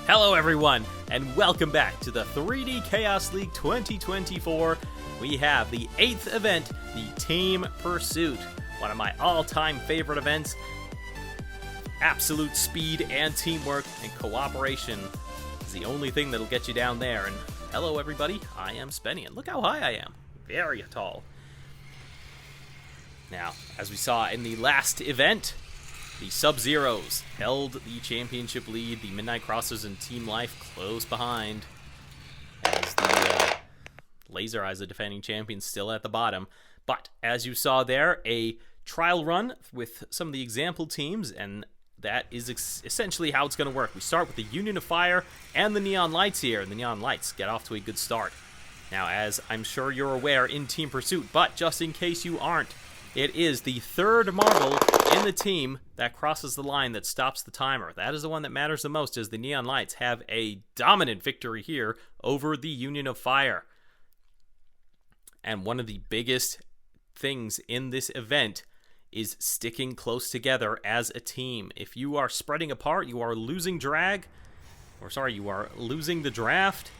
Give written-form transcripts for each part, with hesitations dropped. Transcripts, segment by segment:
Hello everyone, and welcome back to the 3D Chaos League 2024. We have the 8th event, the Team Pursuit. One of my all-time favorite events. Absolute speed and teamwork and cooperation is the only thing that'll get you down there. And hello everybody, I am Speny, and look how high I am. Very tall. Now, as we saw in the last event, the Sub-Zeros held the championship lead. The Midnight Crossers and Team Life close behind, as the Laser Eyes, the defending champions, still at the bottom. But as you saw there, a trial run with some of the example teams, and that is essentially how it's going to work. We start with the Union of Fire and the Neon Lights here, and the Neon Lights get off to a good start. Now, as I'm sure you're aware in Team Pursuit, but just in case you aren't, it is the third marble in the team that crosses the line that stops the timer. That is the one that matters the most, as the Neon Lights have a dominant victory here over the Union of Fire. And one of the biggest things in this event is sticking close together as a team. If you are spreading apart, you are losing you are losing the draft,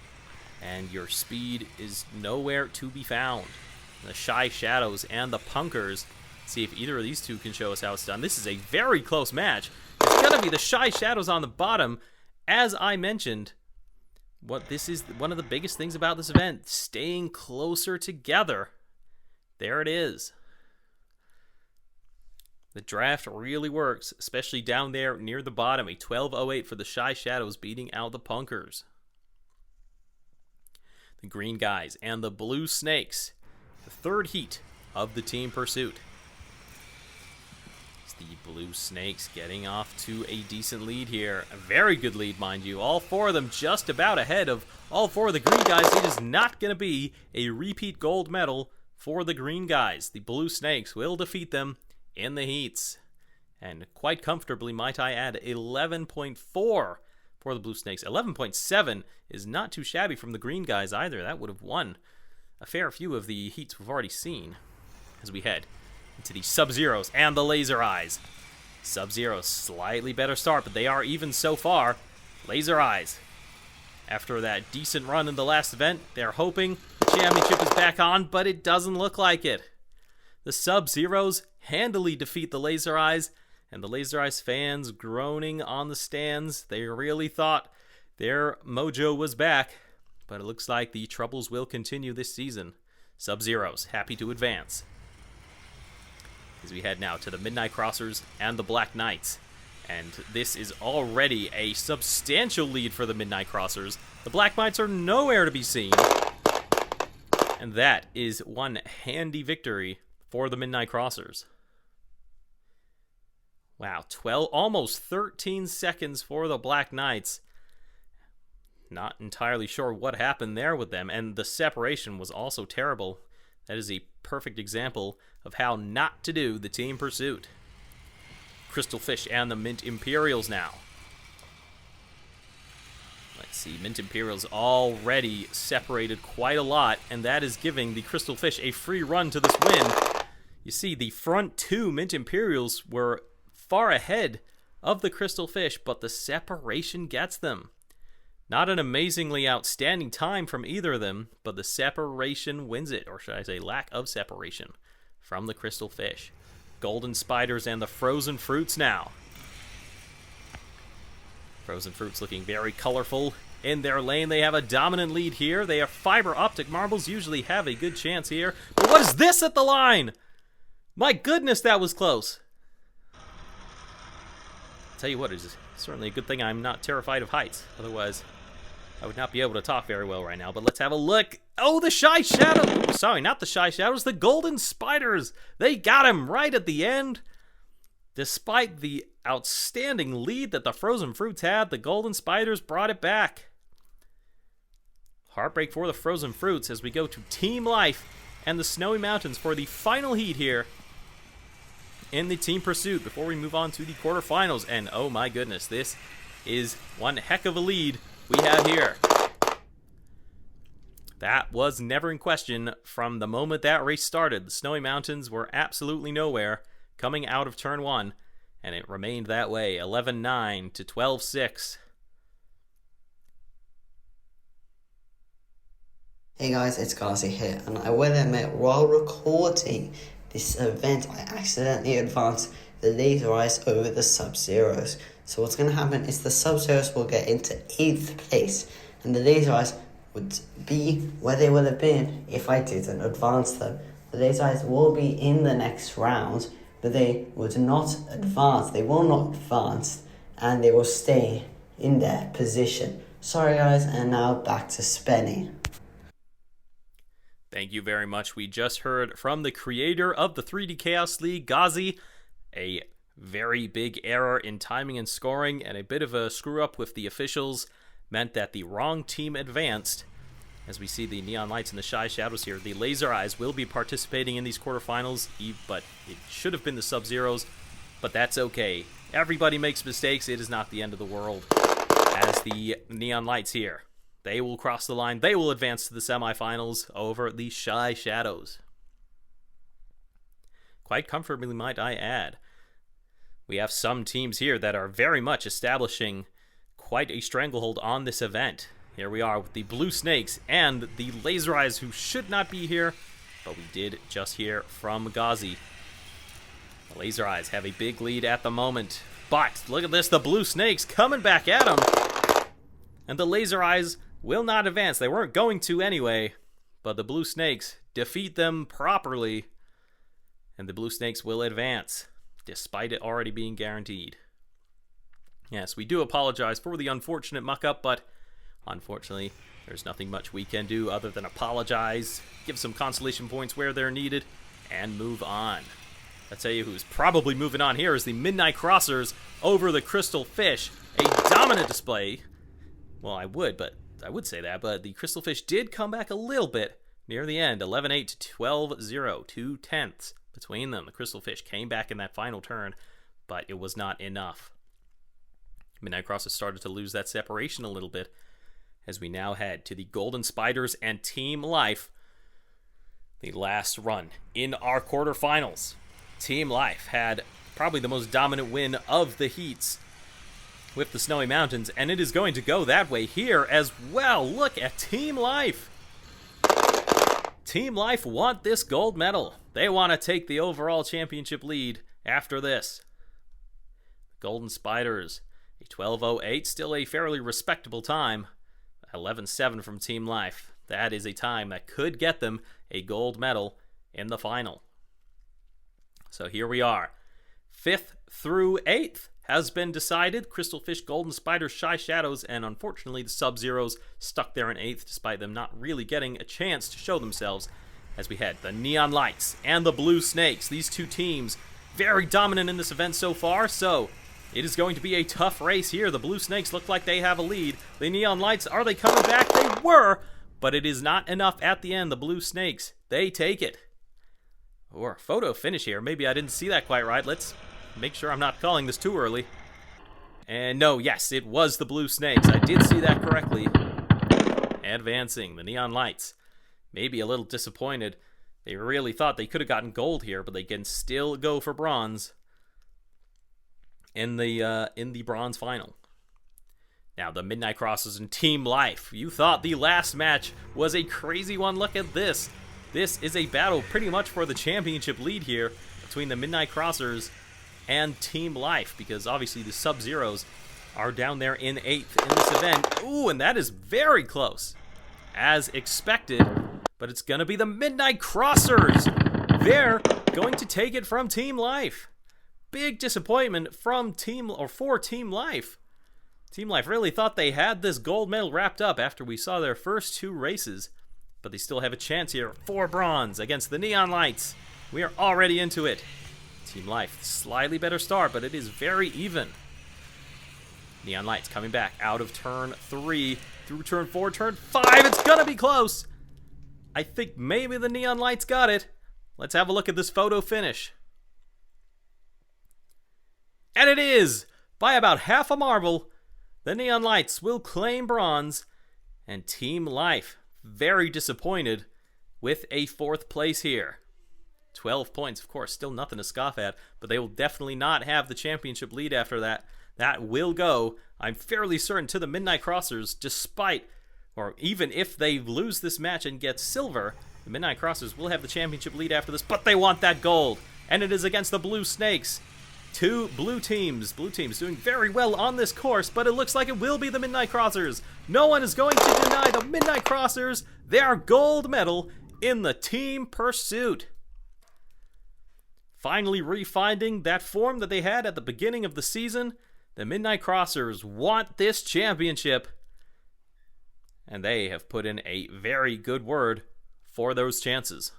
and your speed is nowhere to be found. The Shy Shadows and the Punkers. See if either of these two can show us how it's done. This is a very close match. It's going to be the Shy Shadows on the bottom. As I mentioned, this is one of the biggest things about this event, staying closer together. There it is. The draft really works, especially down there near the bottom. A 12:08 for the Shy Shadows, beating out the Punkers. The Green Guys and the Blue Snakes. The third heat of the Team Pursuit. It's the Blue Snakes getting off to a decent lead here. A very good lead, mind you. All four of them just about ahead of all four of the Green Guys. It is not going to be a repeat gold medal for the Green Guys. The Blue Snakes will defeat them in the heats. And quite comfortably, might I add, 11.4 for the Blue Snakes. 11.7 is not too shabby from the Green Guys either. That would have won a fair few of the heats we've already seen, as we head into the Sub-Zeros and the Laser Eyes. Sub-Zeros, slightly better start, but they are even so far. Laser Eyes, after that decent run in the last event, they're hoping the championship is back on, but it doesn't look like it. The Sub-Zeros handily defeat the Laser Eyes, and the Laser Eyes fans groaning on the stands. They really thought their mojo was back, but it looks like the troubles will continue this season. Sub-Zeros happy to advance, as we head now to the Midnight Crossers and the Black Knights. And this is already a substantial lead for the Midnight Crossers. The Black Knights are nowhere to be seen. And that is one handy victory for the Midnight Crossers. Wow, almost 13 seconds for the Black Knights. Not entirely sure what happened there with them, and the separation was also terrible. That is a perfect example of how not to do the Team Pursuit. Crystal Fish and the Mint Imperials now. Let's see, Mint Imperials already separated quite a lot, and that is giving the Crystal Fish a free run to this win. You see, the front two Mint Imperials were far ahead of the Crystal Fish, but the separation gets them. Not an amazingly outstanding time from either of them, but the separation wins it, or should I say lack of separation from the Crystal Fish. Golden Spiders and the Frozen Fruits now. Frozen Fruits looking very colorful in their lane. They have a dominant lead here. They have fiber optic marbles, usually have a good chance here. But what is this at the line? My goodness, that was close. I'll tell you what, it's certainly a good thing I'm not terrified of heights. Otherwise, I would not be able to talk very well right now, but let's have a look. Oh, the Shy Shadow. Sorry, not the Shy Shadows, the Golden Spiders. They got him right at the end. Despite the outstanding lead that the Frozen Fruits had, the Golden Spiders brought it back. Heartbreak for the Frozen Fruits as we go to Team Life and the Snowy Mountains for the final heat here in the Team Pursuit before we move on to the quarterfinals. And oh my goodness, this is one heck of a lead we have here. That was never in question from the moment that race started. The Snowy Mountains were absolutely nowhere coming out of turn one, and it remained that way. 11-9 to 12-6. Hey guys, it's Ghazi here, and I will admit, while recording this event, I accidentally advanced the laser eyes over the Sub-Zeros. So what's going to happen is the Sub-Zeros will get into 8th place, and the laser eyes would be where they would have been if I didn't advance them. The laser eyes will be in the next round, but they would not advance. They will not advance, and they will stay in their position. Sorry guys, and now back to Speny. Thank you very much. We just heard from the creator of the 3D Chaos League, Ghazi. A very big error in timing and scoring, and a bit of a screw up with the officials meant that the wrong team advanced. As we see the Neon Lights and the Shy Shadows here, the Laser Eyes will be participating in these quarterfinals, but it should have been the Sub-Zeros, but that's okay. Everybody makes mistakes. It is not the end of the world. As the Neon Lights here, they will cross the line. They will advance to the semifinals over the Shy Shadows. Quite comfortably, might I add. We have some teams here that are very much establishing quite a stranglehold on this event. Here we are with the Blue Snakes and the Laser Eyes, who should not be here, but we did just hear from Ghazi. The Laser Eyes have a big lead at the moment, but look at this, the Blue Snakes coming back at them. And the Laser Eyes will not advance. They weren't going to anyway, but the Blue Snakes defeat them properly, and the Blue Snakes will advance, despite it already being guaranteed. Yes, we do apologize for the unfortunate muck-up, but unfortunately, there's nothing much we can do other than apologize, give some consolation points where they're needed, and move on. I'll tell you who's probably moving on here is the Midnight Crossers over the Crystal Fish. A dominant display. Well, I would say that, but the Crystal Fish did come back a little bit near the end. 11-8 to 12-0, 2/10 between them. The Crystal Fish came back in that final turn, but it was not enough. Midnight Crossers started to lose that separation a little bit as we now head to the Golden Spiders and Team Life, the last run in our quarterfinals. Team Life had probably the most dominant win of the heats with the Snowy Mountains, and it is going to go that way here as well. Look at Team Life. Team Life want this gold medal. They want to take the overall championship lead after this. Golden Spiders, a 12:08, still a fairly respectable time. 11-7 from Team Life. That is a time that could get them a gold medal in the final. So here we are. 5th through 8th has been decided. Crystal Fish, Golden Spiders, Shy Shadows, and unfortunately the Sub-Zeros stuck there in 8th despite them not really getting a chance to show themselves. As we head the Neon Lights and the Blue Snakes. These two teams very dominant in this event so far, so it is going to be a tough race here. The Blue Snakes look like they have a lead. The Neon Lights, are they coming back? They were, but it is not enough at the end. The Blue Snakes, they take it. Or a photo finish here. Maybe I didn't see that quite right. Let's make sure I'm not calling this too early. And no, yes, it was the Blue Snakes. I did see that correctly. Advancing, the Neon Lights. Maybe a little disappointed. They really thought they could have gotten gold here, but they can still go for bronze in the bronze final. Now the Midnight Crossers and Team Life. You thought the last match was a crazy one. Look at this. This is a battle pretty much for the championship lead here between the Midnight Crossers and Team Life, because obviously the Sub-Zeros are down there in 8th in this event. Ooh, and that is very close, as expected, but it's going to be the Midnight Crossers. They're going to take it from Team Life. Big disappointment from for Team Life. Team Life really thought they had this gold medal wrapped up after we saw their first 2 races, but they still have a chance here for bronze against the Neon Lights. We are already into it. Team Life, slightly better start, but it is very even. Neon Lights coming back out of turn 3 through turn 4, turn 5. It's gonna be close. I think maybe the Neon Lights got it. Let's have a look at this photo finish. And it is! By about half a marble, the Neon Lights will claim bronze, and Team Life very disappointed with a 4th place here. 12 points, of course, still nothing to scoff at, but they will definitely not have the championship lead after that. That will go, I'm fairly certain, to the Midnight Crossers, despite or even if they lose this match and get silver, the Midnight Crossers will have the championship lead after this, but they want that gold. And it is against the Blue Snakes. Two blue teams doing very well on this course, but it looks like it will be the Midnight Crossers. No one is going to deny the Midnight Crossers their gold medal in the team pursuit. Finally refinding that form that they had at the beginning of the season, the Midnight Crossers want this championship. And they have put in a very good word for those chances.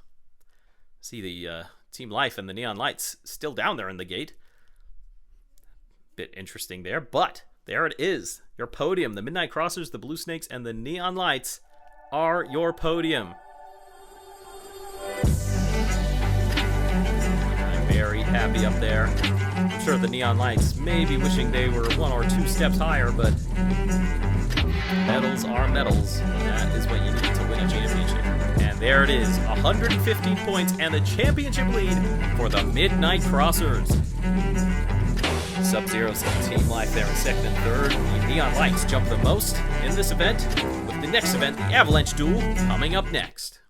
See the Team Life and the Neon Lights still down there in the gate. Bit interesting there, but there it is. Your podium. The Midnight Crossers, the Blue Snakes, and the Neon Lights are your podium. I'm very happy up there. I'm sure the Neon Lights may be wishing they were 1 or 2 steps higher, but medals are medals. That is what you need to win a championship. And there it is, 115 points and the championship lead for the Midnight Crossers. Sub-Zeros and Team Life there in second and third. The Neon Lights jump the most in this event, with the next event, the Avalanche Duel, coming up next.